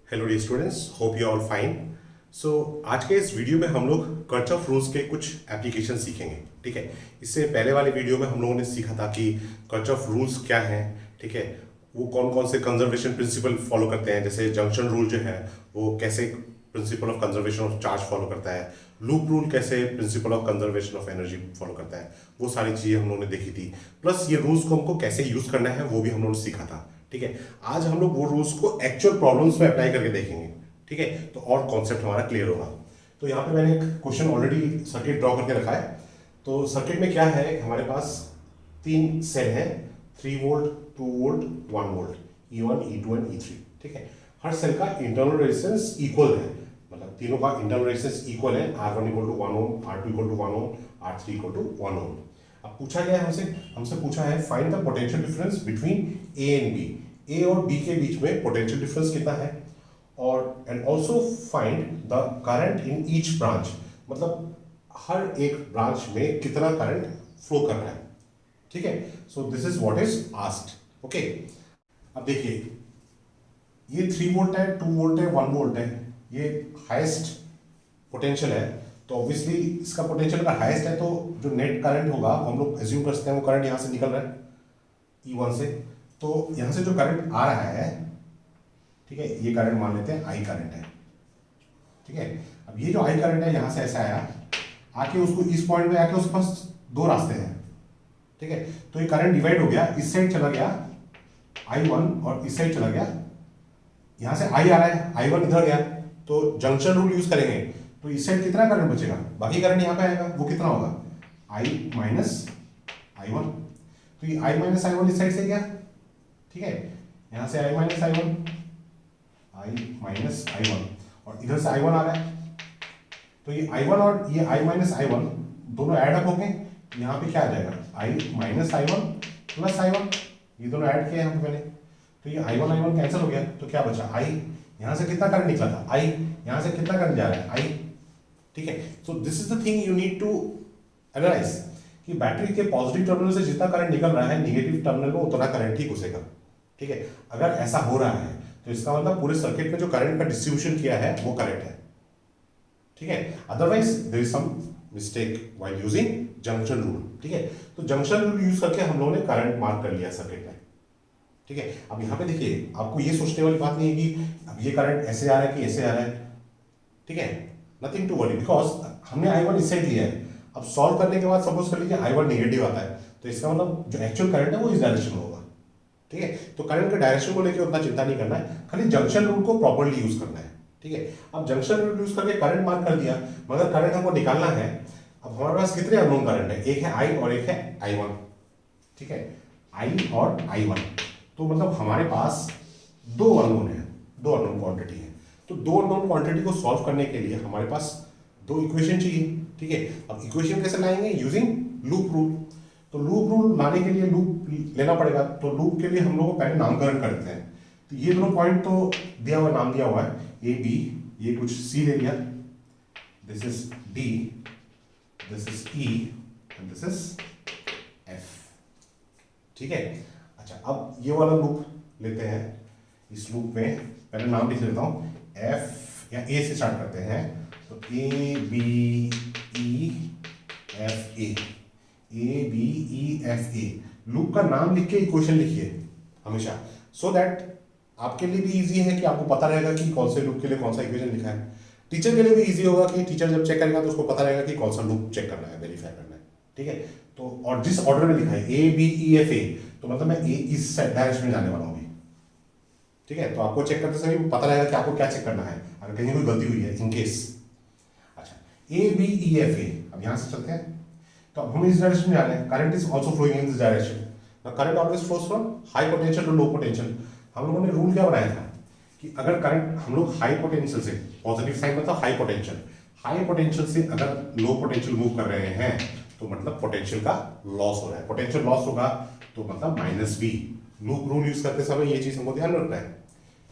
Hello dear students, hope you all fine. So आज के इस वीडियो में हम लोग कर्चॉफ रूल्स के कुछ एप्लीकेशन सीखेंगे। ठीक है, इससे पहले वाले वीडियो में हम लोगों ने सीखा था कि कर्चॉफ रूल्स क्या हैं। ठीक है, वो कौन कौन से कंजर्वेशन प्रिंसिपल फॉलो करते हैं, जैसे जंक्शन रूल जो है वो कैसे principle of conservation of charge follow करता है, लूप रूल कैसे principle of conservation of energy follow करता है, वो सारी चीज़ें हम लोगों ने देखी थी। प्लस ये रूल्स को हमको कैसे यूज़ करना है वो भी हम लोगों ने सीखा था। ठीक है, आज हम लोग वो रूल्स को एक्चुअल प्रॉब्लम्स में अप्लाई करके देखेंगे। ठीक है, तो और कॉन्सेप्ट हमारा क्लियर होगा। तो यहाँ पे मैंने एक क्वेश्चन ऑलरेडी सर्किट ड्रॉ करके रखा है। तो सर्किट में क्या है, हमारे पास तीन सेल हैं, 3 volt, 2 volt, 1 volt, E1, E2 and E3। ठीक है, हर सेल का इंटरनल रेजिस्टेंस इक्वल है, मतलब तीनों का इंटरनल रेजिस्टेंस इक्वल है। R1 equal to 1 ohm, R2 equal to 1 ohm, R3 equal to 1 ohm. अब पूछा गया है हमसे हमसे पूछा है find the potential difference between A and B. A और बी के बीच में पोटेंशियल डिफरेंस कितना है, और and also find the current in each branch, मतलब हर एक ब्रांच में कितना करंट फ्लो कर रहा है। ठीक है, so this is what is asked. Okay, अब देखिए ये 3 वोल्ट है, 2 वोल्ट है, 1 वोल्ट है, ये हाईएस्ट पोटेंशियल है। तो ऑब्वियसली इसका पोटेंशियल अगर हाईएस्ट है तो जो नेट करंट होगा हम लोग एज्यूम कर सकते हैं वो करंट यहाँ से निकल रहा है E1 से। तो यहाँ से जो करंट आ रहा है, ठीक है, ये करंट मान लेते हैं I करंट है। ठीक है, अब ये जो I करंट है यहाँ से ऐसा आया, आके उसको इस पॉइंट में आके उसके पास दो रास्ते हैं। ठीक है, तो ये करंट डिवाइड हो गया, इस साइड चला गया I1 और इस साइड चला गया, यहाँ से I आ रहा है, I1 इधर गया, तो जंक्शन रूल यूज करेंगे। तो इस साइड कितना करंट बचेगा, बाकी करंट यहाँ पे आएगा, वो कितना होगा I माइनस I1। तो ये I माइनस I1 इस साइड से गया। ठीक है, यहाँ से I माइनस I1 और इधर से I1 आ रहा है। तो ये I1 और ये I माइनस I1 दोनों ऐड अप हो गए, यहाँ पे क्या आ जाएगा I minus I1 plus I1, ये दोनों ऐड किए यहाँ पे मैंने। तो ये I1 कैंसिल हो गया, तो क्या बचा I, यहाँ से कितना करंट निकला था I, यहाँ से कितना करंट जा रहा है I। ठीक है, so this is the thing you need to analyse कि बैटरी के पॉजिटिव टर्मिनल से जितना करंट निकल रहा है नेगेटिव टर्मिनल में उतना करंट ही घुसेगा। ठीक है, अगर ऐसा हो रहा है तो इसका मतलब पूरे सर्किट में जो करंट का डिस्ट्रीब्यूशन किया है वो करेक्ट है। ठीक है, otherwise there is some mistake while using junction rule. ठीक है, तो जंक्शन रूल यूज करके हम लोगों ने करंट मार्क कर लिया सर्किट में। ठीक है, अब यहाँ पे देखिए आपको ये सोचने वाली बात नहीं है कि अब ये करंट ऐसे आ रहा है कि ऐसे आ रहा है। ठीक है, नथिंग टू वरी, बिकॉज हमने I1 इस साइड लिया है। अब सॉल्व करने के बाद सपोज कर लीजिए I1 नेगेटिव आता है, तो इसका मतलब जो एक्चुअल करंट है वो इस डायरेक्शन में होगा। ठीक है, तो करंट के डायरेक्शन को लेकर उतना चिंता नहीं करना है, खाली जंक्शन रूल को प्रॉपर्ली यूज करना है। ठीक है, अब जंक्शन रूल यूज करके करंट मार्क कर दिया, मगर करंट हमको निकालना है। अब हमारे पास कितने अननोन करंट है, एक है I और एक है I1। ठीक है, I और I1, तो मतलब हमारे पास दो अननोन है, दो अननोन क्वांटिटी है। तो दो अननोन क्वांटिटी को सॉल्व करने के लिए हमारे पास दो इक्वेशन चाहिए। ठीक है, अब इक्वेशन कैसे लाएंगे, यूजिंग लूप रूल। तो लूप रूल लाने के लिए लूप लेना पड़ेगा, तो लूप के लिए हम लोग पहले नामकरण करते हैं। तो ये दोनों पॉइंट तो दिया हुआ, नाम दिया हुआ है ए बी, ये कुछ सी ले लिया, this is D, this is E and this is F. ठीक है, अच्छा अब ये वाला लूप लेते हैं। इस लूप में पहले नाम लिख लेता हूं, एफ या ए से स्टार्ट करते हैं। तो A B E F A, A B E F A, loop का नाम लिख के इक्वेशन लिखिए हमेशा, सो दैट आपके लिए भी इजी है कि आपको पता रहेगा कि कौन से लूप के लिए कौन सा इक्वेशन लिखा है। टीचर के लिए भी इजी होगा कि टीचर जब चेक करेगा तो उसको पता रहेगा कि कौन सा लूप चेक करना है, वेरीफाई करना है। ठीक है, तो और जिस ऑर्डर में लिखा है ए बी ई एफ ए, तो मतलब मैं ए इस डायरेक्शन में जाने वाला हूँ। ठीक है, तो आपको चेक करते समय पता रहेगा कि आपको क्या चेक करना है, अगर कहीं कोई गलती हुई है इन केस। अच्छा, ए बी ई एफ ए, अब यहाँ से चलते हैं। तो अब हम इस डायरेक्शन में जा रहे हैं, current is also flowing in this direction. The current always flows from high potential to low potential. हम लोगों ने रूल क्या बनाया था कि अगर करंट हम लोग हाई पोटेंशियल से, पॉजिटिव साइन मतलब हाई पोटेंशियल से अगर लो पोटेंशियल मूव कर रहे हैं तो मतलब पोटेंशियल का लॉस हो रहा है। पोटेंशियल लॉस होगा तो मतलब minus B. Loop rule use करते समय ये चीज हमको ध्यान रखना है।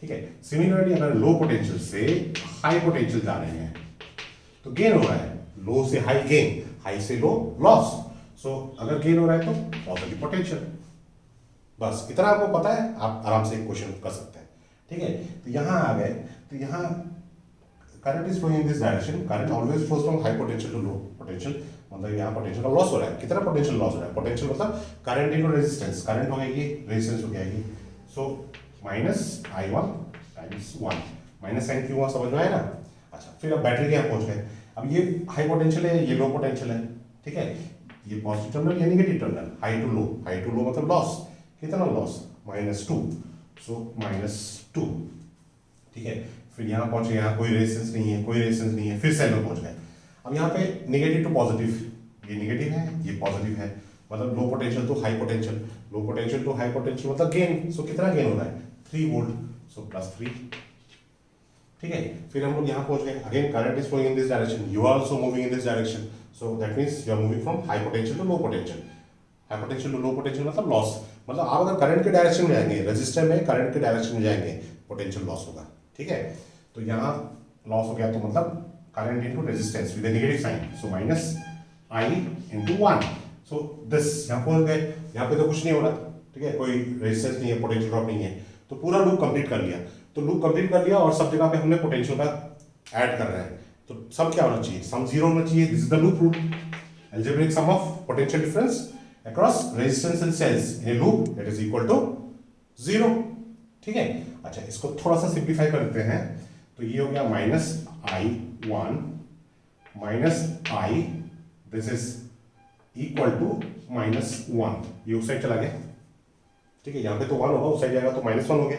ठीक है, सिमिलरली अगर लो पोटेंशियल से हाई पोटेंशियल जा रहे हैं तो गेन हो रहा है, लो से हाई गेन, हाई से लो लॉस। सो अगर गेन हो रहा है तो पॉजिटिव पोटेंशियल। बस इतना आपको पता है, आप आराम से क्वेश्चन कर सकते हैं। ठीक है। तो यहाँ आ गए, तो यहाँ current is flowing in this direction, current always flows from high potential to low potential, मतलब यहाँ पोटेंशियल का लॉस हो रहा है। कितना पोटेंशियल लॉस हो रहा है? पोटेंशियल मतलब करंट इनटू रेजिस्टेंस, करंट हो जाएगी रेजिस्टेंस हो जाएगी, so minus I1 times 1, minus sign क्यों हुआ समझ में आया ना। अच्छा, फिर अब बैटरी के यहाँ पहुंच गए। अब ये हाई पोटेंशियल है, ये लो पोटेंशियल है, ठीक है। ये पॉजिटिव टर्मिनल, ये negative terminal, high to low, high to low मतलब लॉस, कितना लॉस? -2, सो -2, ठीक है। फिर यहाँ पहुंचे, यहाँ कोई रेजिस्टेंस नहीं है, कोई रेजिस्टेंस नहीं है, फिर सेल में पहुंच गए। अब यहाँ पे नेगेटिव टू पॉजिटिव, ये नेगेटिव है, ये पॉजिटिव है, मतलब low potential to high potential, low potential to high potential मतलब गेन, सो कितना गेन हो रहा है? 3 वोल्ट, सो +3, ठीक है। फिर हम लोग यहाँ पहुंच गए, again current is flowing in this direction, you are also moving in this direction, so that means you are moving from high potential to low potential, high potential to low potential मतलब loss, मतलब आप अगर current के direction में जाएंगे, register में current के direction में जाएंगे, पोटेंशियल लॉस होगा, ठीक है। तो यहाँ लॉस हो गया, तो मतलब current into resistance with negative sign, so -I × 1, so this यहाँ पहुंच गए। यहाँ पे तो कुछ नहीं हो रहा, ठीक है, कोई रेजिस्टेंस नहीं है, पोटेंशियल ड्रॉप नहीं है, तो पूरा लूप कंप्लीट कर लिया। तो लूप कंप्लीट कर लिया और सब जगह पे हमने पोटेंशियल का ऐड कर रहे हैं, तो सब क्या होना चाहिए? सम 0 होना चाहिए। This is the loop rule, algebraic sum of potential difference across resistance and cells in a loop that is equal to 0, ठीक है। अच्छा, इसको थोड़ा सा सिंप्लीफाई कर देते हैं, तो ये हो गया -I1 -I, this is equal to -1, ये उस साइड चला गया, ठीक है। यहाँ पे तो 1 होगा, उस साइड जाएगा तो -1 हो गया,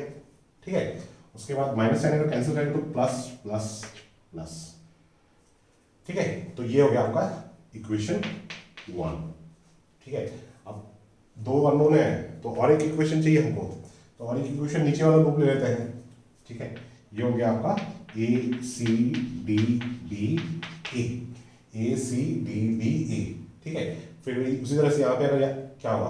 ठीक है। उसके बाद माइनस साइन अगर कैंसिल करें तो प्लस प्लस प्लस, ठीक है। तो ये हो गया आपका इक्वेशन 1, ठीक है। अब 2 अननोन है, तो और एक इक्वेशन चाहिए हमको, तो और एक इक्वेशन नीचे वाला लूप ले लेते हैं, ठीक है। ये हो गया आपका ACDBA, ACDBA, ठीक है। फिर उसी तरह से यहाँ पे अगर क्या हुआ,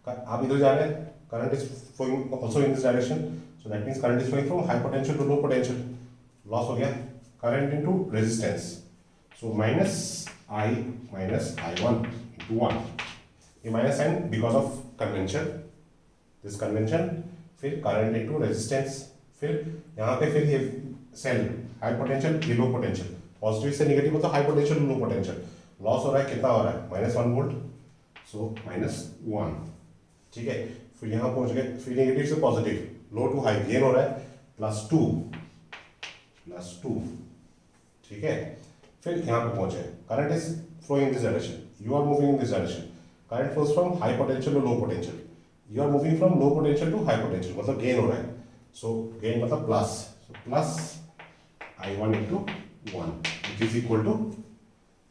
आप इधर जा रहे हैं, current is flowing also in this direction, so that means current is flowing from high potential to low potential, loss हो गया current into resistance, so -I -I1 × 1, ये minus sign because of convention, this convention, फिर current into resistance, फिर यहाँ पे फिर ये cell high potential, ये लो पोटेंशियल, पॉजिटिव से नेगेटिव मतलब high potential low potential, loss हो रहा है, कितना हो रहा है? -1 वोल्ट, सो -1, ठीक है। फिर यहाँ पहुंच गए, फिर नेगेटिव से positive, low to high gain हो रहा है, +2, ठीक है। फिर यहाँ पे पहुंचे, current is flowing in this direction, you are moving in this direction, current flows from high potential to low potential, you are moving from low potential to high potential, मतलब गेन हो रहा है, सो गेन मतलब plus, so plus I1 × 1 which is equal to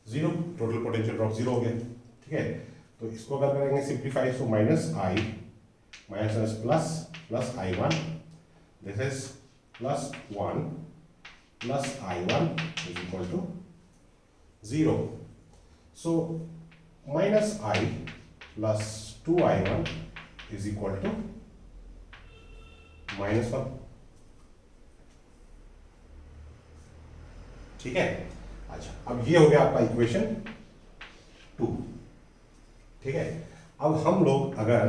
0, total potential drop 0 हो गया, ठीक है। तो इसको अगर करेंगे simplify, so -I plus I1, this is +1 plus I1 is equal to 0. So -I plus 2I1 is equal to -1, ठीक है। अच्छा, अब ये हो गया आपका इक्वेशन 2, ठीक है। अब हम लोग अगर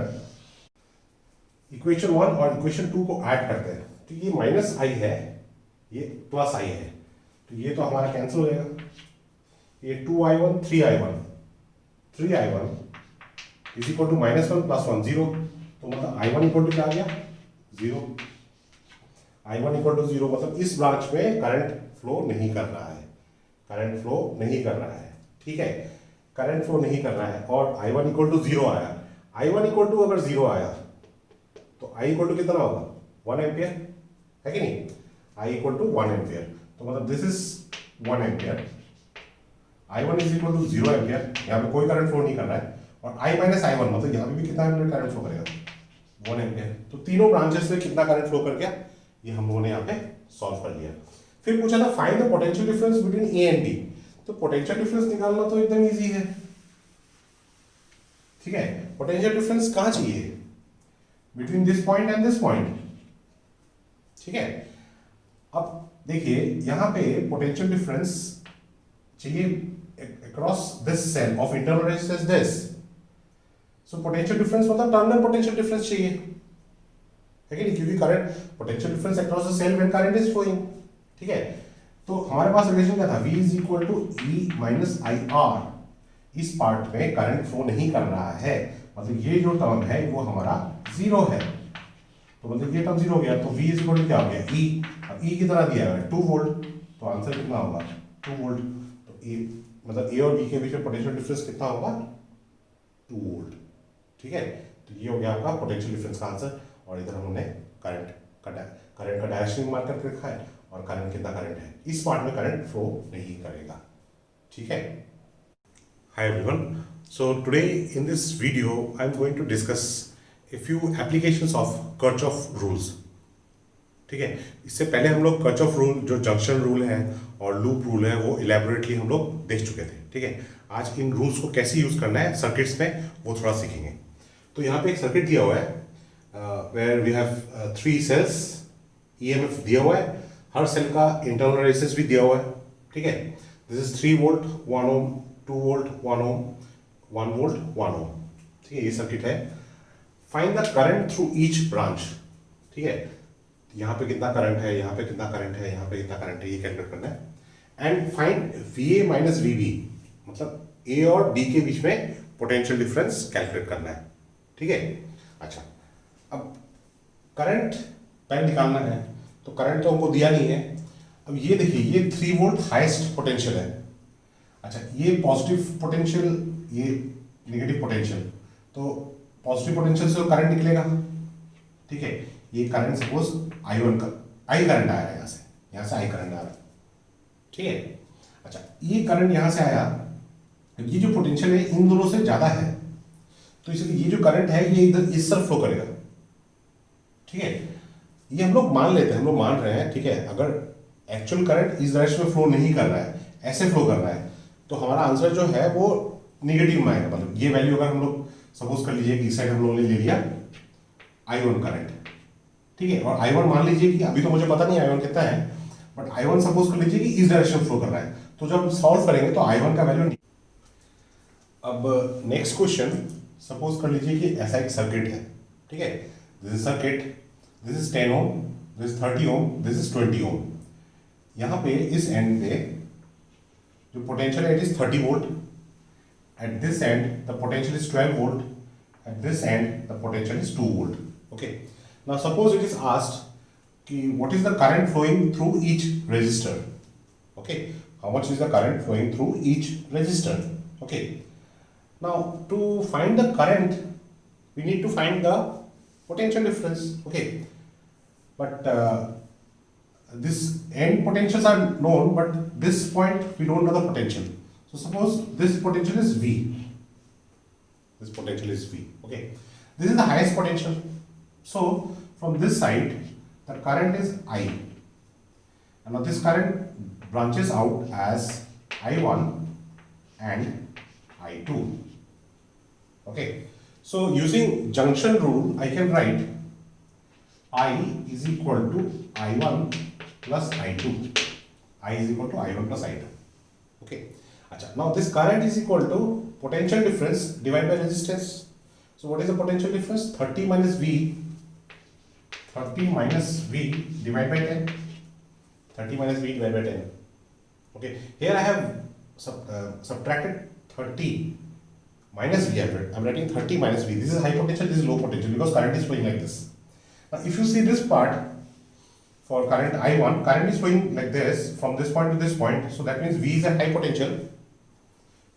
इक्वेशन 1 और इक्वेशन 2 को ऐड करते हैं, तो ये -I है, ये +I है, तो ये तो हमारा कैंसिल हो जाएगा, ये 2I1 3I1 is equal to -1 + 1 0, तो मतलब I1 इक्वल टू क्या आ गया? 0, I1 इक्वल टू 0, मतलब इस ब्रांच में करंट फ्लो नहीं कर रहा है, करंट फ्लो नहीं कर रहा है, ठीक है, करंट फ्लो नहीं कर रहा है, और I1 इक्वल टू 0 आया। I1 इक्वल टू अगर 0 आया तो I इक्वल टू कितना होगा? 1 एम्पियर, है कि नहीं? I इक्वल टू 1 एम्पियर, तो मतलब this is 1 ampere, I1 is equal to 0 ampere, यहाँ पे कोई करंट फ्लो नहीं कर रहा है, और I - I1 मतलब यहाँ पे भी कितना करंट फ्लो करेगा? 1 एम्पियर। तो तीनों ब्रांचेस में कितना करंट फ्लो कर गया, ये हम लोगों ने यहाँ पे सॉल्व कर लिया। फिर पूछा था find the potential difference between A and B, तो पोटेंशियल डिफरेंस निकालना तो एकदम इजी है, ठीक है। पोटेंशियल डिफरेंस कहाँ चाहिए? Between this point and this point, ठीक है। अब देखिए यहाँ पे पोटेंशियल डिफरेंस चाहिए across this cell of internal resistance this, so potential difference मतलब टर्मिनल पोटेंशियल डिफरेंस चाहिए, है कि नहीं, क्योंकि current potential difference across the cell when current is flowing, ठीक है। तो हमारे पास रिलेशन क्या था, V is equal to E minus I R. इस पार्ट में करंट फ्लो नहीं कर रहा है, मतलब ये जो टर्म है वो हमारा जीरो है, तो मतलब ये टर्म जीरो हो गया, तो V इज इक्वल टू क्या हो गया, ई। अब ई की तरह दिया है 2 वोल्ट, तो आंसर कितना होगा 2 वोल्ट। तो ए मतलब ए और बी के बीच में पोटेंशियल डिफरेंस कितना होगा 2 वोल्ट, ठीक है। तो ये हो गया आपका पोटेंशियल डिफरेंस का आंसर। और इधर हमने करंट का डायरेक्शन मार्क करके रखा है और करंट कितना करंट है, इस पार्ट में करंट फ्लो नहीं करेगा, ठीक है। Hi everyone, so today in this video I am going to discuss a few applications of Kirchhoff rules, ठीक है। इससे पहले हम लोग किरचॉफ रूल जो जंक्शन रूल है और लूप रूल है वो इलेबोरेटली हम लोग देख चुके थे, ठीक है। आज इन रूल्स को कैसे यूज करना है सर्किट्स में वो थोड़ा सीखेंगे। तो यहाँ पे एक सर्किट दिया हुआ है where we have 3 cells, EMF दिया हुआ है, हर सेल का इंटरनल रेजिस्टेंस भी दिया हुआ है, ठीक है। This is 3 volt 1 ohm, 2 volt 1 ohm, 1 volt 1 ohm, ठीक है। ये सर्किट है। Find the current through each branch, ठीक है। यहाँ पे कितना करंट है, यहाँ पे कितना करंट है, यहाँ पे कितना करंट है, ये कैलकुलेट करना है। And find VA minus VB, मतलब A और B के बीच में पोटेंशियल डिफरेंस कैलकुलेट करना है, ठीक है। अच्छा, अब करंट पहले निकालना है, तो करंट तो हमको दिया नहीं है। अब ये देखिए, ये 3 वोल्ट हाईएस्ट पोटेंशियल है। अच्छा, ये पॉजिटिव पोटेंशियल, ये नेगेटिव पोटेंशियल, तो पॉजिटिव पोटेंशियल से तो करंट निकलेगा, ठीक है। ये करंट सपोज I1 का I करंट आया है, यहाँ से I करंट आ रहा है, ठीक है। अच्छा, ये करंट यहाँ से आया, ये जो पोटेंशियल है इन दोनों से ज्यादा है, तो इसलिए ये जो करंट है ये इधर इस तरफ फ्लो करेगा, ठीक है। ये हम लोग मान लेते हैं, हम लोग मान रहे हैं, ठीक है। अगर एक्चुअल करंट इस डायरेक्शन में फ्लो नहीं कर रहा है, ऐसे फ्लो कर रहा है, तो हमारा आंसर जो है वो निगेटिव में आएगा। मतलब ये वैल्यू अगर हम लोग सपोज कर लीजिए कि इस साइड हम लोगों ने ले लिया I1 करंट, ठीक है, और I1 मान लीजिए कि अभी तो मुझे पता नहीं I1 कितना है, बट I1 सपोज कर लीजिए कि इस डायरेक्शन फ्लो कर रहा है, तो जब सॉल्व करेंगे तो I1 का वैल्यू नहीं। अब नेक्स्ट क्वेश्चन, सपोज कर लीजिए कि ऐसा एक सर्किट है, ठीक है। This is circuit, this is 10 ohm, this is 30 ohm, this is 20 ohm. यहाँ पे इस एंड पे जो पोटेंशियल है it is 30 volt, at this end the potential is 12 volt, at this end the potential is 2 volt, okay. Now suppose it is asked कि what is the current flowing through each resistor, okay, how much is the current flowing through each resistor, okay. Now to find the current we need to find the potential difference, okay, but this end potentials are known, but this point we don't know the potential. So suppose this potential is V, this potential is V, okay, this is the highest potential. So from this side the current is I, and now this current branches out as I1 and I2, okay. So using junction rule I can write I is equal to I1 plus I2, I is equal to I1 plus I2, okay. Achha, now this current is equal to potential difference divided by resistance. So what is the potential difference? 30 minus V, 30 minus V divided by 10, 30 minus V divided by 10, okay. Here I have subtracted 30 minus V, I'm writing 30 minus V. This is high potential, this is low potential, because current is flowing like this. Now if you see this part, for current I1, current is flowing like this from this point to this point, so that means V is a high potential,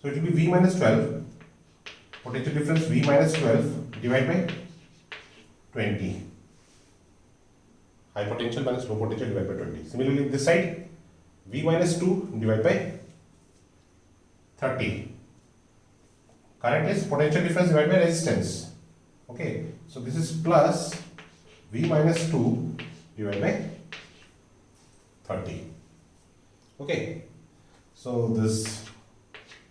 so it will be V minus 12, potential difference V minus 12 divided by 20, high potential minus low potential divided by 20. Similarly this side V minus 2 divided by 30, current is potential difference divided by resistance, okay. So this is plus V minus 2 divided by 30, okay. So this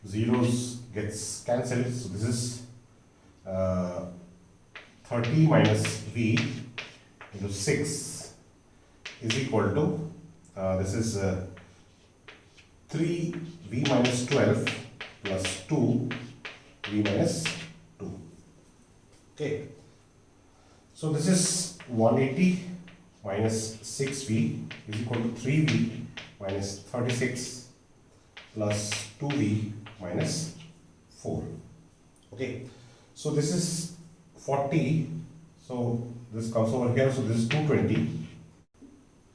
zeros gets cancelled, so this is 30 minus V into 6 is equal to this is 3V minus 12 plus 2V minus 2, okay. So this is 180 minus 6v is equal to 3v minus 36 plus 2v minus 4. Okay, so this is 40, so this comes over here, so this is 220,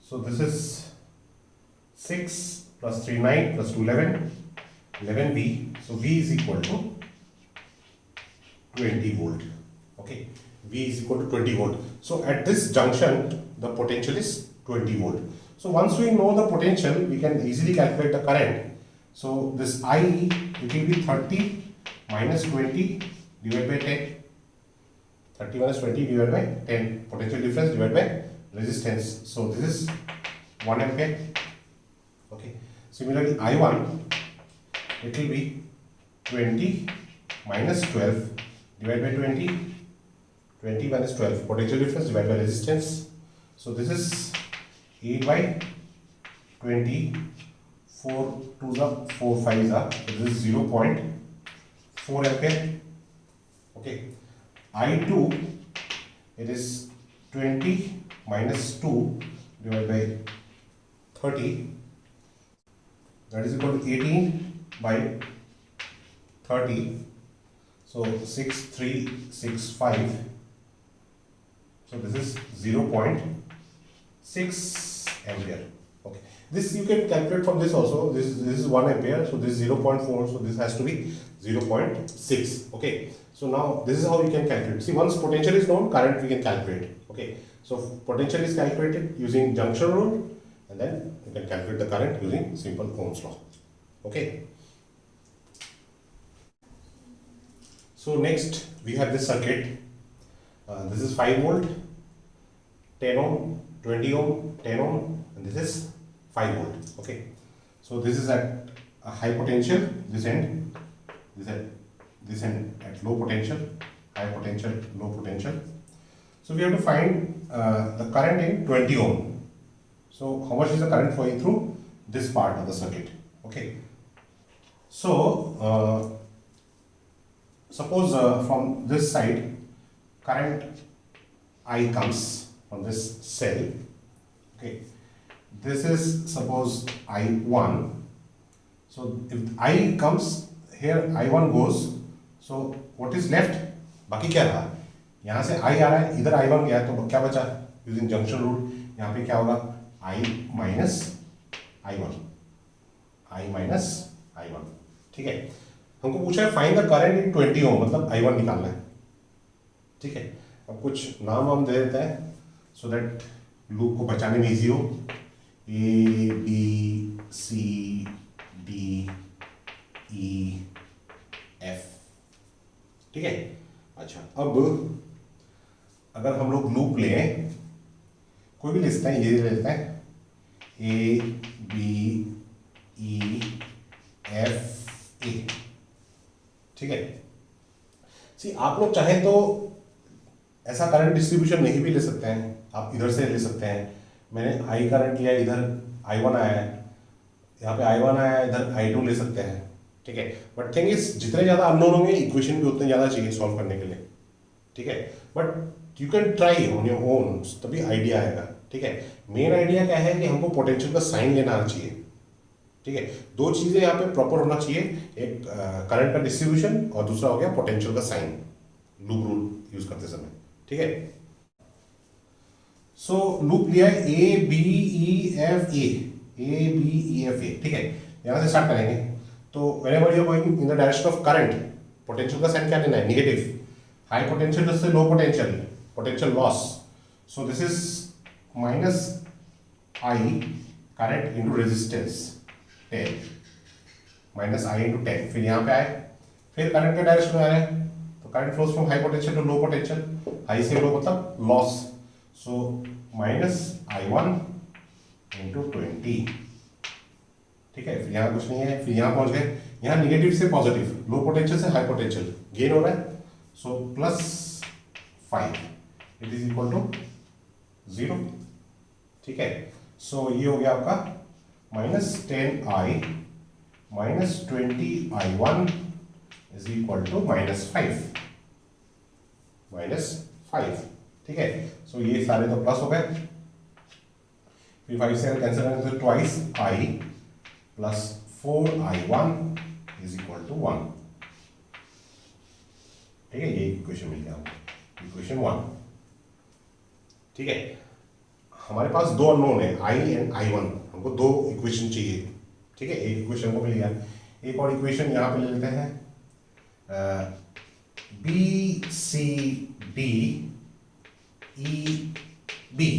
so this is 6 plus 3 9 plus 2 11v, so v is equal to 20 volt. Okay, v is equal to 20 volt. So at this junction the potential is 20 volt. So once we know the potential, we can easily calculate the current. So this I, it will be 30 minus 20 divided by 10. 30 minus 20 divided by 10. Potential difference divided by resistance. So this is 1 ampere. Okay. Similarly, I1, it will be 20 minus 12 divided by 20. 20 minus 12. Potential difference divided by resistance. So this is 8 by 20. 4 2s are 4 5s are. So this is 0.4 ampere. Okay. I2, it is 20 minus 2 divided by 30, that is equal to 18 by 30, so 6365, so this is 0.6 ampere. Okay, this you can calculate from this also. This is 1 ampere, so this is 0.4, so this has to be 0.6. Okay, so now this is how you can calculate. See, once potential is known, current we can calculate. Okay, so potential is calculated using junction rule, and then you can calculate the current using simple Ohm's law. Okay, so next we have this circuit. This is 5 volt, 10 ohm, 20 ohm, 10 ohm, and this is 5 volt. Okay, so this is at a high potential, this end, this end at low potential, high potential, low potential. So we have to find the current in 20 ohm. So how much is the current flowing through this part of the circuit? Okay, so suppose from this side current I comes from this cell. Okay, this is suppose I1. So if I comes here, I1 goes, so what is left? बाकी क्या रहा? यहाँ से I आ रहा है, इधर I1 गया, तो क्या बचा? Using junction rule, यहाँ पे क्या होगा? I minus I1, I minus I1. ठीक है? हमको पूछा है find the current in 20 ohm, मतलब I1 निकालना है. ठीक है? अब कुछ नाम हम दे देते हैं, so that लूप को पहचानने में easy हो. A, B, C, D, E, F. ठीक है? अच्छा, अब अगर हम लोग लूप लें, कोई भी ले सकते हैं, ये ले लेते हैं, A, B, E, F, A. ठीक है? सी, आप लोग चाहें तो ऐसा करंट डिस्ट्रीब्यूशन नहीं भी ले सकते हैं, आप इधर से ले सकते हैं. मैंने I करंट लिया, इधर I1 आया है, यहाँ पे I1 आया है, इधर I2 ले सकते हैं. ठीक है, बट थिंग इज जितने ज़्यादा अननोन होंगे इक्वेशन भी उतने ज़्यादा चाहिए सॉल्व करने के लिए. ठीक है, but you can try on your own, तभी आइडिया आएगा. ठीक है, मेन आइडिया क्या है कि हमको पोटेंशियल का साइन लेना आना चाहिए. ठीक है, दो चीज़ें यहाँ पे प्रॉपर होना चाहिए, एक करंट का डिस्ट्रीब्यूशन और दूसरा हो गया पोटेंशियल का साइन, लूप रूल यूज करते समय. ठीक है, सो लूप लिया है A B E F A, A B E F A. ठीक है, यहाँ से स्टार्ट करेंगे. तो whenever you are going in the direction of current, potential का साइन क्या लेना है? नेगेटिव. हाई पोटेंशियल से low potential, potential loss. So this is minus I current into resistance 10, minus I into 10. फिर यहाँ पे आए, फिर करंट के डायरेक्शन में आ रहे हैं, तो current flows from high potential to low potential. High से लो मतलब loss, so minus I1 into 20. ठीक है, फिर यहाँ कुछ नहीं है, फिर यहाँ पहुंच गए, यहाँ निगेटिव से पॉजिटिव, लो पोटेंशियल से हाई पोटेंशियल गेन हो रहा है. So plus 5 it is equal to 0. ठीक है, सो ये हो गया आपका minus 10I minus 20I1 is equal to minus 5. ठीक है। सो ये सारे तो प्लस हो गए, फिर 5 से अगर कैंसिल करेंगे तो twice I plus 4i1 is equal to 1। ठीक है, ये इक्वेशन मिल गया हमको, इक्वेशन 1। ठीक है, हमारे पास दो अननोन है i एंड i1, हमको दो इक्वेशन चाहिए। ठीक है, एक इक्वेशन को मिल गया, एक और इक्वेशन यहाँ पे ले लेते हैं, B C D E B,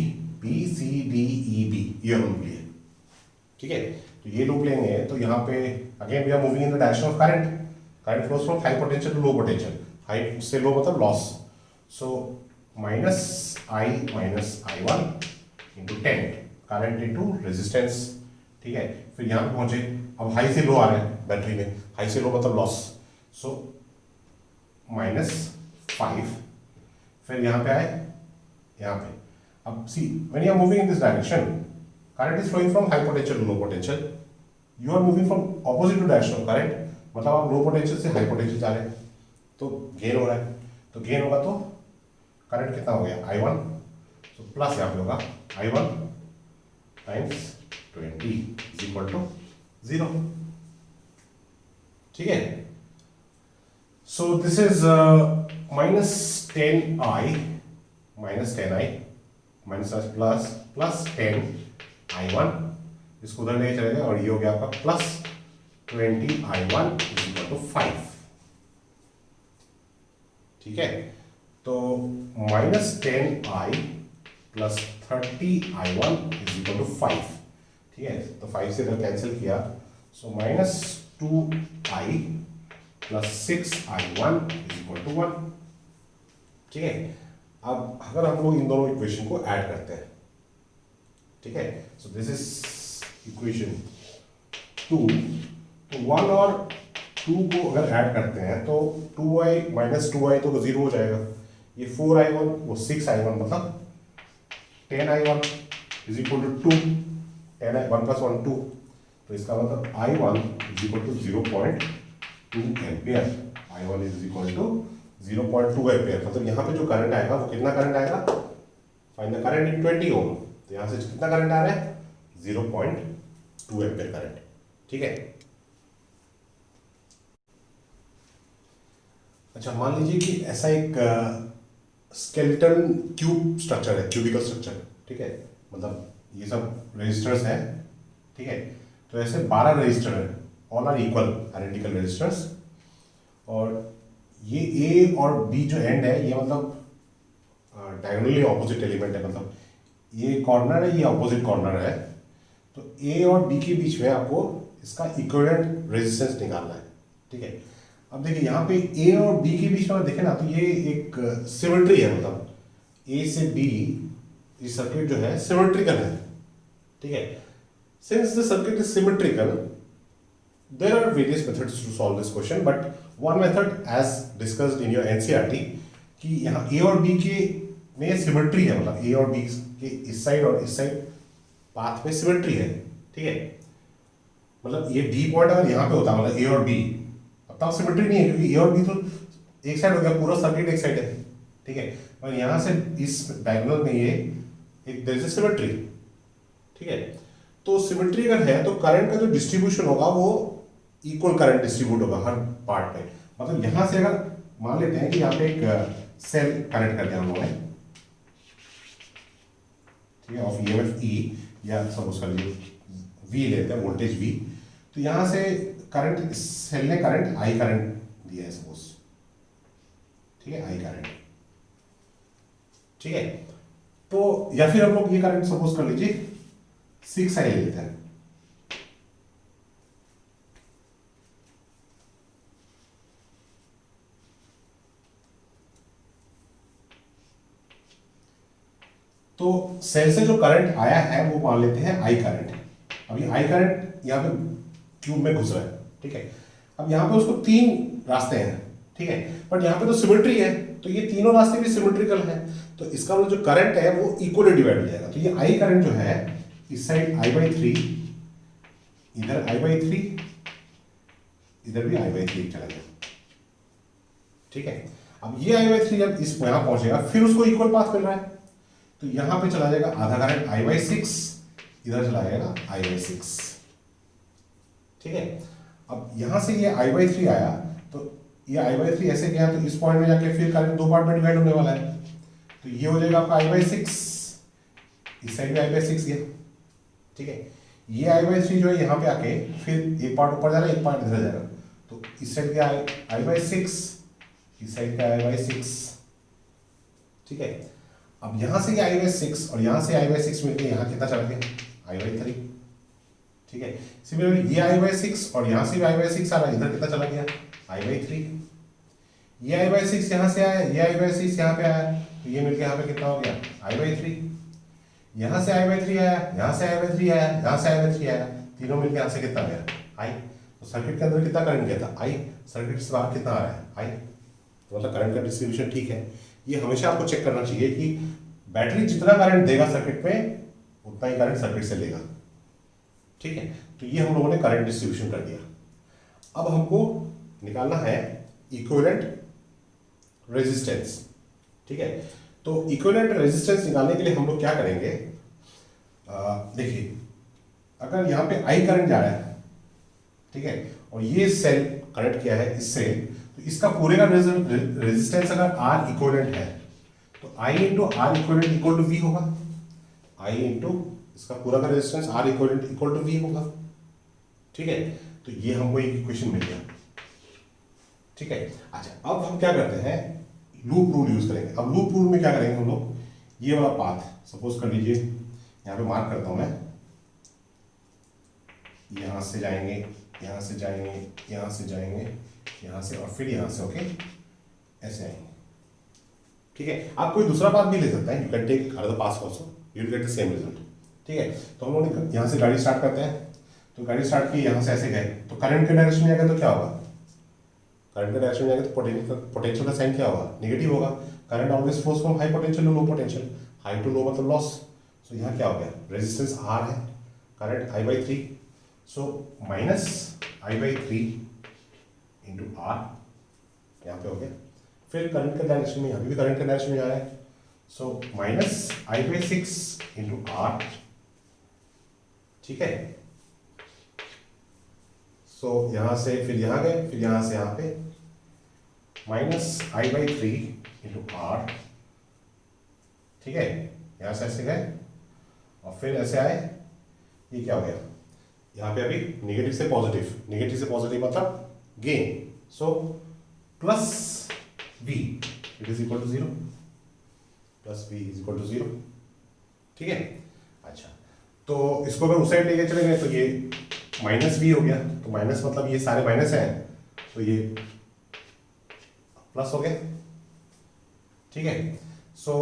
B C D E B, ये लूप लिए। ठीक है, तो ये लूप लेंगे तो यहाँ पे again we are moving in the direction of current, current flows from high potential to low potential, high से लो मतलब loss. So minus I one into 10 current into resistance. ठीक है, फिर यहाँ पे पहुंचे, अब हाई से लो आ रहे हैं बैटरी में, हाई से लो मतलब लॉस, सो -5, फिर यहाँ पे आए, यहाँ पे अब see when you are moving in this direction, current is flowing from high potential to low potential, you are moving from opposite to direction of current, मतलब आप लो पोटेंशियल से हाई पोटेंशियल जा रहे हैं, तो गेन हो रहा है, तो गेन होगा तो करंट कितना हो गया I1, तो प्लस यहाँ पे होगा I1 times 20 is equal to 0। ठीक है, so this is -10i minus plus 10i1, इसको उधर ले चलेगा और ये हो गया आपका plus 20i1 is equal to 5। ठीक है, तो -10i plus 30i1 is equal to 5। ठीक है, तो 5 से इधर कैंसिल किया, so -2i plus 6i1 is equal to 1। ठीक है, अब अगर हम लोग इन दोनों इक्वेशन को ऐड करते हैं, ठीक है, सो दिस इज इक्वेशन 2, तो 1 और 2 को अगर ऐड करते हैं तो 2i माइनस 2i तो 0 हो जाएगा, ये 4i1 वो 6i1 मतलब 10i1 is equal to 2, 10i 1 plus 1 2, तो इसका मतलब i1 is equal to 0.2 ampere, i1 is equal to 0.2 ampere, मतलब यहाँ पे जो करंट आएगा वो कितना करंट आएगा, फाइंड द करंट इन 20 ओम, तो यहाँ से कितना करंट आ रहा है 0.2 एम्पियर करंट। ठीक है, अच्छा मान लीजिए कि ऐसा एक स्केलेटन क्यूब स्ट्रक्चर है, क्यूबिकल स्ट्रक्चर। ठीक है, मतलब ये सब रेजिस्टर्स हैं। ठीक है, तो ऐसे 12 रेजिस्टर हैं, all are equal identical resistors, और ये ए और बी जो एंड है ये मतलब डायगोनली ऑपोजिट एलिमेंट है, मतलब ये कॉर्नर है, ये ऑपोजिट कॉर्नर है, तो ए और बी के बीच में आपको इसका इक्विवेलेंट रेजिस्टेंस निकालना है। ठीक है, अब देखिए यहाँ पे ए और बी के बीच में देखें ना, तो ये एक सिमेट्री है, मतलब ए से बी ये सर्किट जो है सिमेट्रिकल है। ठीक है, since the circuit is symmetrical there are various methods to solve this question, but one method as discussed in your NCERT कि यहाँ A और B के में सिमेट्री है, मतलब A और B के इस साइड और इस साइड पाथ में सिमेट्री है। ठीक है, मतलब ये D पॉइंट अगर यहाँ पे होता मतलब A और B, अब तब सिमेट्री नहीं है, क्योंकि A और B तो एक साइड हो गया, पूरा सर्किट एक साइड है। ठीक है, और यहाँ से इस डायगोनल में ये एक देयर इज अ सिमेट्री। ठीक है, तो सिमेट्री अगर है तो करंट का जो डिस्ट्रीब्यूशन होगा वो इक्वल करंट डिस्ट्रीब्यूट होगा हर पार्ट में, मतलब यहां से अगर मान लेते हैं कि यहाँ पे एक सेल कनेक्ट कर दिया हम लोगों ने, ठीक है, ऑफ ईएमएफ ई, या सपोज कर लीजिए वी लेते हैं, वोल्टेज वी, तो यहां से करंट, सेल ने करंट आई करंट दिया है सपोज। ठीक है, आई करंट। ठीक है, तो या फिर हम लोग ये करंट सपोज कर लीजिए 6i लेते हैं। तो सेल से जो करंट आया है वो मान लेते हैं आई करंट। अब ये आई करंट यहाँ पे क्यूब में घुस रहा है। ठीक है, अब यहाँ पे उसको 3 रास्ते हैं। ठीक है, बट यहाँ पे तो सिमेट्री है, तो ये तीनों रास्ते भी सिमेट्रिकल है, तो इसका मतलब जो करंट है वो इक्वली डिवाइड हो जाएगा। तो ये आई करंट जो है इस साइड I/3, इधर I/3, इधर भी I/3 चला गया। ठीक है, अब ये I/3 जब इस यहाँ पहुंचेगा फिर उसको इक्वल पाथ मिल रहा है, तो यहाँ पे चला जाएगा आधा करंट I/6, इधर चला जाएगा I/6। ठीक है, अब यहाँ से ये I/3 आया, तो ये I/3 ऐसे गया तो इस पॉइंट में जाके फिर करंट दो पार्ट में डिवाइड होने वाला है, तो ये हो जाएगा आपका I/6, इस साइड में I/6 गया। ठीक है, ये I/3 जो है यहाँ पे आके फिर एक पार्ट ऊपर जा रहा है, एक पार्ट इधर जाएगा, तो इस साइड का I/6, इस साइड का I/6। ठीक है, अब यहाँ से ये I/6 और यहाँ से I/6 मिलके यहाँ कितना चला गया I/3। ठीक है, सिमिलरली ये I/6 और यहाँ से भी I/6 आ रहा है, इधर कितना चला गया I/3। ये I/6 यहाँ से आया, ये I/6 यहाँ पे आया, तो ये मिलके यहाँ पे कितना हो गया I/3। यहाँ से I/3 आया, यहाँ से I/3 आया, यहाँ से I/3 आया, तीनों मिलके यहाँ से कितना गया I। तो सर्किट के अंदर कितना करंट गया था I, सर्किट से बाहर कितना आ रहा है I, तो मतलब करंट का डिस्ट्रीब्यूशन ठीक है। ये हमेशा आपको चेक करना चाहिए कि बैटरी जितना करंट देगा सर्किट में उतना ही करंट सर्किट से लेगा। ठीक है, तो ये हम लोगों ने करंट डिस्ट्रीब्यूशन कर दिया। अब हमको निकालना है इक्विवेलेंट रेजिस्टेंस। ठीक है, तो इक्विवेलेंट रेजिस्टेंस निकालने के लिए हम लोग क्या करेंगे, देखिए अगर यहाँ पे I करंट जा रहा है, ठीक है, और ये सेल कनेक्ट किया है इससे, तो इसका पूरे का रेजिस्टेंस अगर R इक्विवेलेंट है तो I into R equivalent equal to V होगा। I इंटू इसका पूरा का resistance R equivalent equal to V होगा। ठीक है, तो ये हमको एक इक्वेशन मिल गया। ठीक है, अच्छा अब हम क्या करते हैं, लूप रूल यूज करेंगे। अब लूप रूल में क्या करेंगे हम लोग, ये वाला पाथ सपोज कर लीजिए, यहाँ पे मार्क करता हूं मैं, यहाँ से जाएंगे, यहाँ से जाएंगे, यहाँ से जाएंगे, यहाँ से और फिर यहाँ से, ओके ऐसे आएंगे। ठीक है, आप कोई दूसरा पाथ भी ले सकते हैं, you can take other path also, you will get the same result. ठीक है, तो हम लोग यहाँ से गाड़ी स्टार्ट करते हैं, तो गाड़ी स्टार्ट की यहाँ से ऐसे गए, तो करंट के डायरेक्शन में जाएगा तो क्या होगा, करंट के डायरेक्शन में जाएगा तो पोटेंशियल का साइन क्या होगा, नेगेटिव होगा। Current always flows from high potential to low potential, high to low मतलब लॉस। सो यहाँ क्या हो गया, रेजिस्टेंस R है, current I/3, so minus I/3 into R यहाँ पे हो गया। फिर करंट के डायरेक्शन में, यहाँ भी करंट के डायरेक्शन में जा रहा है, so minus I/6 into R। ठीक है, सो यहाँ से फिर यहाँ गए, फिर यहाँ से यहाँ पे माइनस I/3 इंटू R। ठीक है, यहाँ से ऐसे गए और फिर ऐसे आए, ये क्या हो गया, यहाँ पे अभी नेगेटिव से पॉजिटिव, नेगेटिव से पॉजिटिव मतलब gain, so plus V it is equal to 0, plus V is equal to 0। ठीक है, अच्छा तो इसको अगर उस साइड लेके चले गए तो ये माइनस V हो गया, तो माइनस मतलब ये सारे माइनस हैं, तो ये प्लस हो गया। ठीक है, सो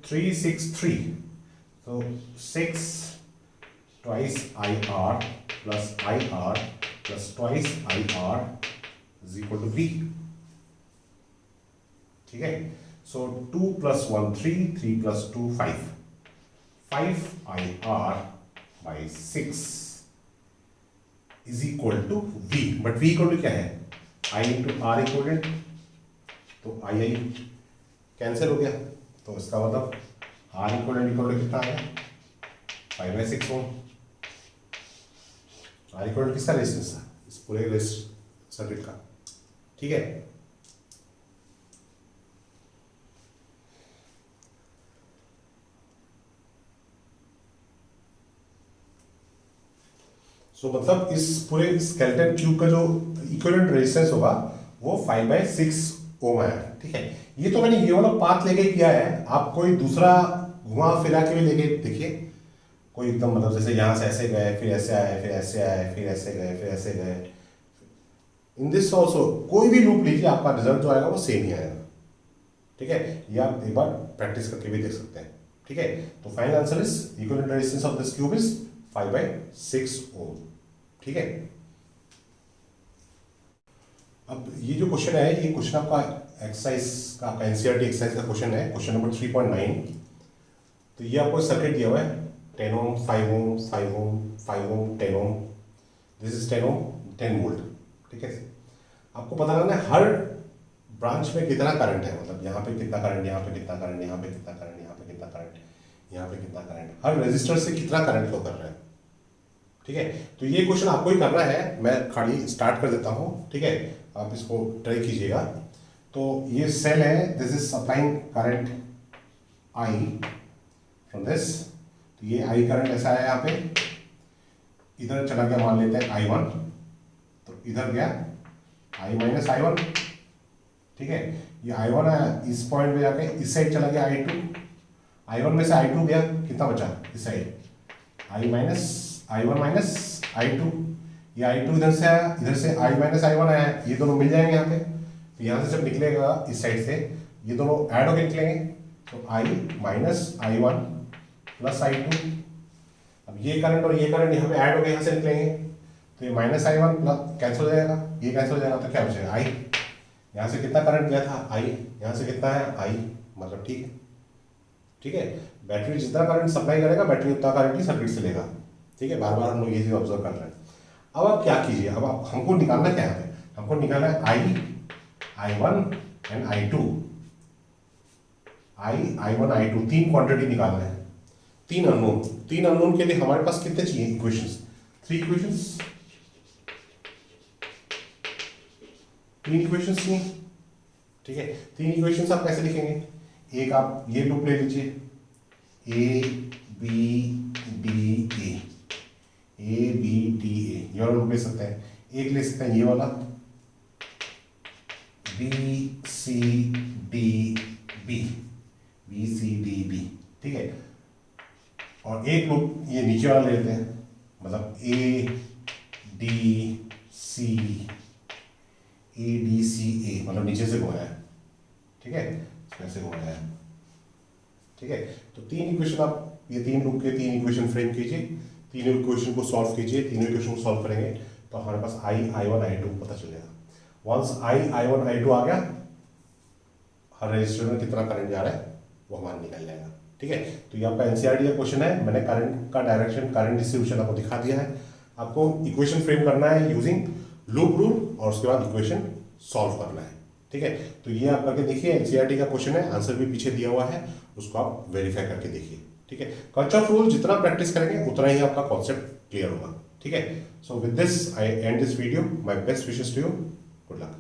3 6 3, तो 6 twice IR plus IR plus twice IR is equal to V। ठीक है, सो 2 plus 1 3, 3 plus 2 5, 5 IR by 6 is equal to V, but V equal to क्या है, I इंटू R इक्वलेंट, तो I कैंसिल हो गया, तो इसका मतलब R इक्वलेंट इक्वल टू कितना आ गया 5/6 ओम। R इक्वल किसका रेजिस्टेंस था, इस पूरे सर्किट का। ठीक है, सो मतलब इस पूरे स्केलेटन ट्यूब का जो इक्विवेलेंट रेजिस्टेंस होगा वो 5/6 ओम है। ठीक है, ये तो मैंने ये वाला पाथ लेके किया है, आप कोई दूसरा घुमा फिरा के भी लेके देखिए, कोई एकदम मतलब जैसे यहाँ से ऐसे गए, फिर ऐसे आए, फिर ऐसे आए, फिर ऐसे गए, फिर ऐसे गए, इन दिस ऑल्सो कोई भी लूप लीजिए, आपका रिजल्ट जो आएगा वो सेम ही आएगा। ठीक है, ये आप एक बार प्रैक्टिस करके भी देख सकते हैं। ठीक है, तो final answer is equivalent resistance of this cube is 5/6 ओम। ठीक है, अब ये जो क्वेश्चन है, ये क्वेश्चन आपका एक्सरसाइज का, आपका एनसीईआरटी एक्सरसाइज का क्वेश्चन है, क्वेश्चन नंबर 3.9। तो ये आपको सर्किट दिया हुआ है, 10 ओम, 5 ओम, 5 ओम, 5 ओम, 10 ohm, this is 10 Om, 10 volt. ठीक है, आपको पता करना है हर ब्रांच में कितना करंट है, मतलब यहाँ पे कितना करंट, यहाँ पे कितना करंट, यहाँ पे कितना करंट, यहाँ पे कितना करंट, यहाँ पे कितना करंट, हर रेजिस्टर से कितना करंट फ्लो कर रहा है। ठीक है, तो ये क्वेश्चन आपको ही करना है, मैं खाली स्टार्ट कर देता हूँ। ठीक है, आप इसको ट्राई कीजिएगा। तो ये सेल है, this is supplying current I from this, तो ये आई करंट ऐसा है, यहाँ पे इधर चला गया, मान लेते हैं I1, तो इधर गया I माइनस I1। ठीक है, ये I1 है, इस पॉइंट पे जाके इस साइड चला गया I2, I1 में से I2 गया, कितना बचा इस side I minus I1 minus I2, ये I2 इधर से आया, इधर से I माइनस I1 आया, ये दोनों मिल जाएंगे यहाँ पे। तो यहाँ से जब निकलेगा इस साइड से, ये दोनों ऐड होकर निकलेंगे, तो I minus I1 plus I2। अब ये करंट और ये करंट यहाँ पे ऐड होकर यहाँ से निकलेंगे, तो ये माइनस I1 प्लस कैंसिल हो जाएगा, ये कैंसिल हो जाएगा, तो क्या बचेगा I। यहाँ से कितना करंट गया था I, यहाँ से कितना है I, मतलब ठीक है। ठीक है, बैटरी जितना करंट सप्लाई करेगा, बैटरी उतना करंट ही सर्किट से लेगा। ठीक है, बार बार हम लोग ये चीज ऑब्जर्व कर रहे हैं। अब आप क्या कीजिए, अब आप हमको निकालना क्या है, हमको निकालना है I1 and I2, I1 I2 तीन क्वांटिटी निकालना है, तीन अननोन के लिए हमारे पास कितने चाहिए इक्वेशंस, 3 इक्वेशंस, 3 इक्वेशंस चाहिए। ठीक है, 3 इक्वेशंस आप कैसे लिखेंगे, एक आप ये लूप ले लीजिए, ए बी डी ए, ये वाला लूप ले सकते हैं। एक ले सकते हैं ये वाला बी सी डी बी। ठीक है, और एक लूप ये नीचे वाला ले लेते हैं, मतलब ए डी सी ए, मतलब नीचे से घुमाया है। ठीक है, ऐसे घुमाया है। ठीक है, तो 3 इक्वेशन आप ये 3 लूप के 3 इक्वेशन फ्रेम कीजिए, तीनों इक्वेशन को सॉल्व कीजिए, तीनों इक्वेशन को सॉल्व करेंगे तो हमारे पास I1 I2 पता चलेगा। वंस I1 I2 आ गया, हर रजिस्टर में कितना करंट जा रहा है वो हमारा निकल जाएगा। ठीक है, तो ये आपका एनसीईआरटी का क्वेश्चन है, मैंने करंट का डायरेक्शन, करंट डिस्ट्रीब्यूशन आपको दिखा दिया है। आपको इक्वेशन फ्रेम करना है यूजिंग लूप रूल, और उसके बाद इक्वेशन सॉल्व करना है। ठीक है, तो ये आप करके देखिए, एनसीईआरटी का क्वेश्चन है, आंसर भी पीछे दिया हुआ है, उसको आप वेरीफाई करके देखिए। ठीक है, किरचॉफ रूल जितना प्रैक्टिस करेंगे उतना ही आपका कॉन्सेप्ट क्लियर होगा। ठीक है, so with this I end this video, my best wishes to you, good luck.